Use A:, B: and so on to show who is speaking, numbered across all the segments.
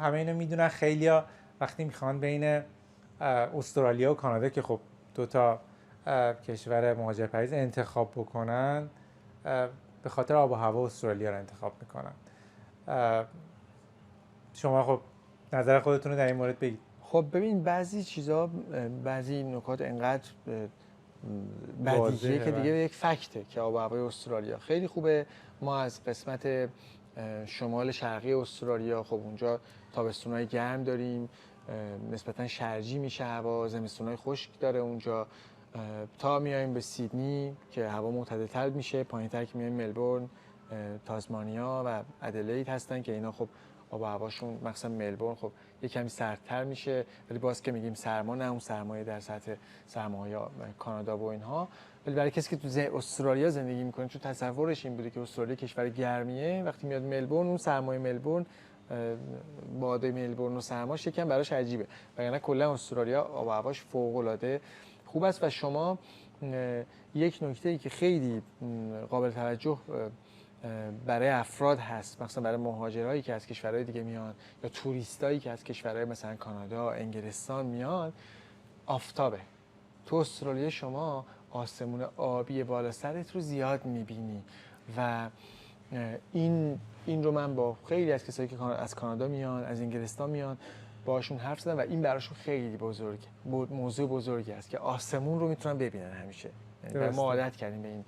A: همه اینو میدونن. خیلیا وقتی میخوان بین استرالیا و کانادا که خب دو تا کشور مهاجرپذیر انتخاب بکنن، به خاطر آب و هوا استرالیا رو انتخاب میکنن. شما خب نظر خودتون رو در این مورد بگید.
B: خب ببین بعضی چیزا، بعضی نکات انقدر بدیهیه که دیگه یک فکته که آب و هوای استرالیا خیلی خوبه. ما از قسمت شمال شرقی استرالیا خب اونجا تابستونای گرم داریم، نسبتا شرجی میشه هوا، زمستونای خشک داره اونجا، تا میایم به سیدنی که هوا معتدل‌تر میشه، پایین‌تر که میایم ملبورن، تازمانیا و ادلید هستن که اینا خب آب و هواشون مثلا ملبورن خب یه کمی سردتر میشه، ولی باز که میگیم سرما، نه اون سرمایه در سطح سرمایه کانادا و اینها. ولی برای کسی که تو استرالیا زندگی میکنه، چون تصورش این بوده که استرالیا کشور گرمیه، وقتی میاد ملبورن اون سرمایه ملبورن، باده ملبورن و سرماش یکم براش عجیبه. وگرنه کلا استرالیا آب و هواش فوق العاده خوب است. و شما یک نکته‌ای که خیلی قابل توجه برای افراد هست، مثلا برای مهاجرایی که از کشورهای دیگه میان یا توریستایی که از کشورهای مثلا کانادا، انگلستان میان، آفتابه. تو استرالیا شما آسمون آبی بالا سرت رو زیاد میبینی و این رو من با خیلی از کسایی که از کانادا میان، از انگلستان میان، باشون حرف زدم و این براشون خیلی موضوع بزرگی است که آسمون رو میتونن ببینن همیشه. ما عادت کردیم به این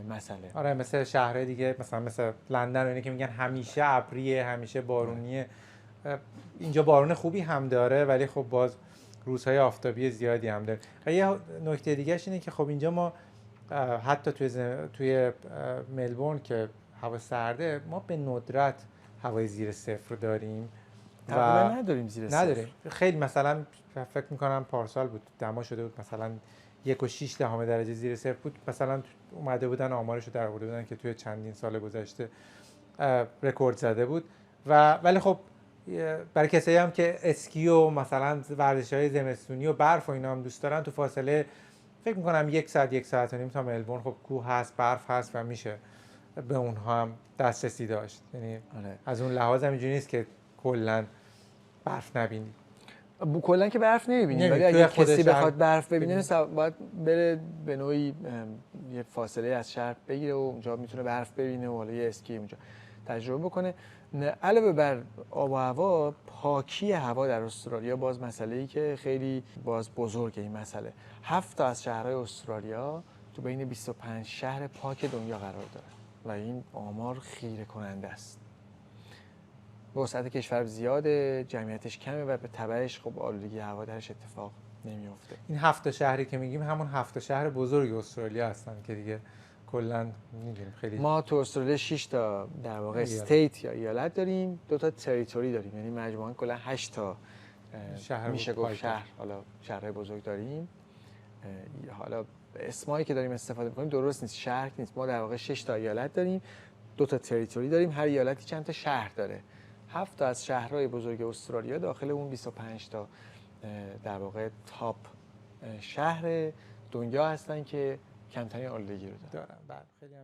B: مسئله.
A: آره، مثل شهرهای دیگه مثلا مثل لندن اینه که میگن همیشه ابریه، همیشه بارونیه. اینجا بارون خوبی هم داره ولی خب باز روزهای آفتابی زیادی هم داره. و یه نکته دیگه‌اش اینه که خب اینجا ما حتی توی ملبورن که هوا سرده، ما به ندرت هوای زیر صفر داریم.
B: تقریبا نداریم زیر صفر.
A: نداریم. خیلی مثلا فکر می‌کنم پارسال بود دما شده بود مثلا 1.6 درجه زیر صفر بود. مثلا اومده بودن آمارشو در آورده بودن که توی چندین سال گذشته رکورد زده بود. ولی خب برای کسایی هم که اسکی و مثلا ورزش‌های زمستونی و برف و اینا هم دوست دارن، تو فاصله فکر می‌کنم 1 ساعت و نیم تا ملبورن خب کوه هست، برف هست و میشه به اونها هم دسترسی داشت. یعنی از اون لحاظ هم اینجوری نیست که کلا برف نبینی.
B: کلا که برف نمی‌بینیم، ولی اگه کسی بخواد برف ببینه باید بره به نوعی یه فاصله از شهر بگیره و اونجا میتونه برف ببینه و حالا یه اسکی اونجا تجربه بکنه. علاوه بر آب و هوا، پاکی هوا در استرالیا باز مسئله‌ای که خیلی باز بزرگه. این مسئله 7 تا از شهرهای استرالیا تو بین 25 شهر پاک دنیا قرار داره و این آمار خیره کننده است. وسعت کشور زیاده، جمعیتش کمه و به تبعش خب آلودگی هوا درش اتفاق نمیفته.
A: این 7 شهری که میگیم همون 7 شهر بزرگ استرالیا هستن که دیگه کلا میدونیم خیلی.
B: ما تو استرالیا 6 تا در واقع استیت یا ایالت داریم، 2 تا تریتوری داریم، یعنی مجموعاً کلا 8 تا شهر میشه گفت شهر، حالا شهرهای بزرگ داریم. حالا اسمایی که داریم استفاده می‌کنیم درست نیست، شهر نیست. ما در واقع 6 تا ایالت داریم، 2 تا تریتوری داریم، هر ایالتی چند تا شهر داره. 7 تا از شهرهای بزرگ استرالیا داخل اون 25 تا در واقع تاپ شهر دنیا هستن که کمترین آلودگی رو دارن.
A: بله خیلی